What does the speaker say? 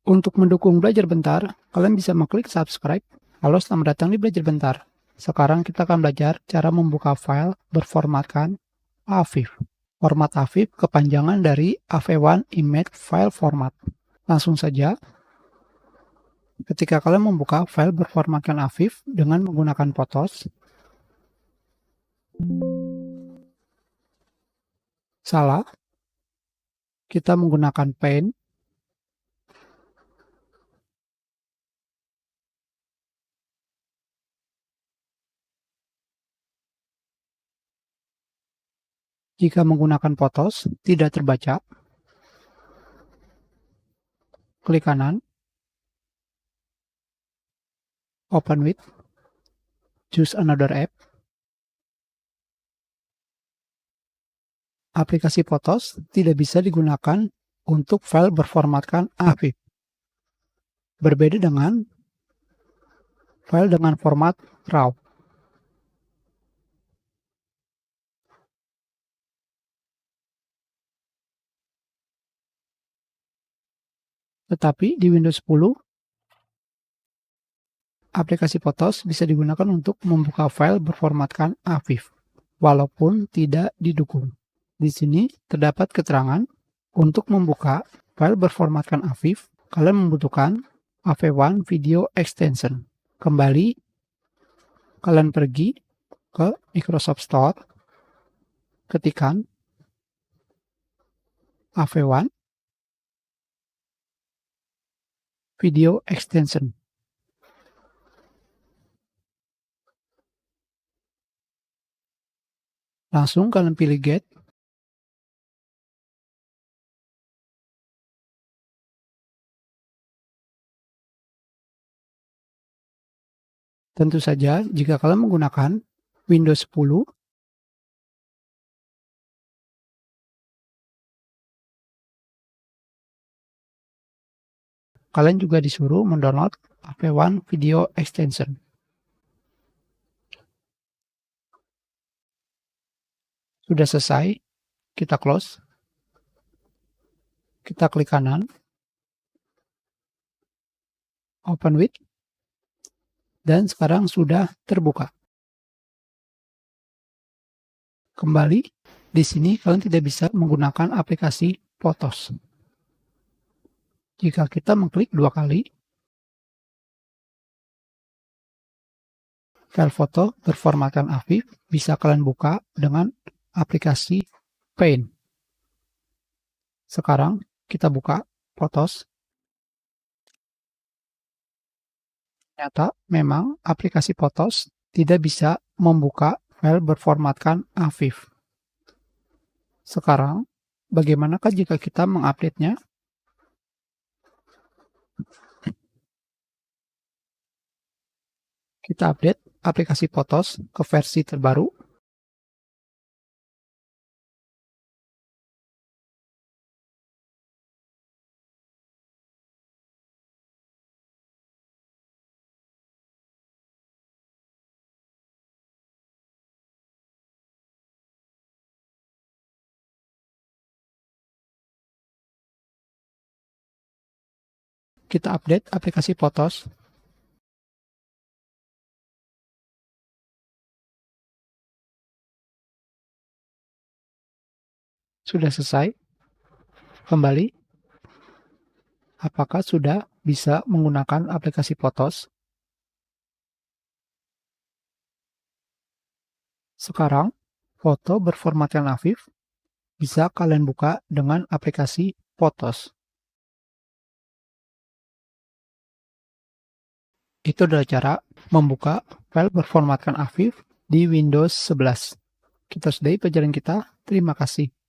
Untuk mendukung Belajar Bentar, kalian bisa mengklik subscribe. Halo, selamat datang di Belajar Bentar. Sekarang kita akan belajar cara membuka file berformatkan AVIF. Format AVIF kepanjangan dari AV1 Image File Format. Langsung saja, ketika kalian membuka file berformatkan AVIF dengan menggunakan Photos, salah, kita menggunakan Paint. Jika menggunakan Photos tidak terbaca, klik kanan, Open with, choose another app. Aplikasi Photos tidak bisa digunakan untuk file berformatkan AVIF. Berbeda dengan file dengan format RAW. Tetapi di Windows 10, aplikasi Photos bisa digunakan untuk membuka file berformatkan AVIF, walaupun tidak didukung. Di sini terdapat keterangan untuk membuka file berformatkan AVIF, kalian membutuhkan AV1 Video Extension. Kembali, kalian pergi ke Microsoft Store, ketikkan AV1 Video Extension. Langsung kalian pilih Get. Tentu saja, jika kalian menggunakan Windows 10, kalian juga disuruh mendownload AV1 Video Extension. Sudah selesai, kita close. Kita klik kanan, Open with, dan sekarang sudah terbuka. Kembali, di sini kalian tidak bisa menggunakan aplikasi Photos. Jika kita mengklik 2 kali, file foto berformatkan AVIF bisa kalian buka dengan aplikasi Paint. Sekarang kita buka Photos. Ternyata memang aplikasi Photos tidak bisa membuka file berformatkan AVIF. Sekarang, bagaimanakah jika kita mengupdate-nya? Kita update aplikasi Photos ke versi terbaru. Kita update aplikasi Photos. Sudah selesai. Kembali. Apakah sudah bisa menggunakan aplikasi Photos? Sekarang, foto berformatkan AVIF bisa kalian buka dengan aplikasi Photos. Itu adalah cara membuka file berformatkan AVIF di Windows 11. Kita sudahi pelajaran kita. Terima kasih.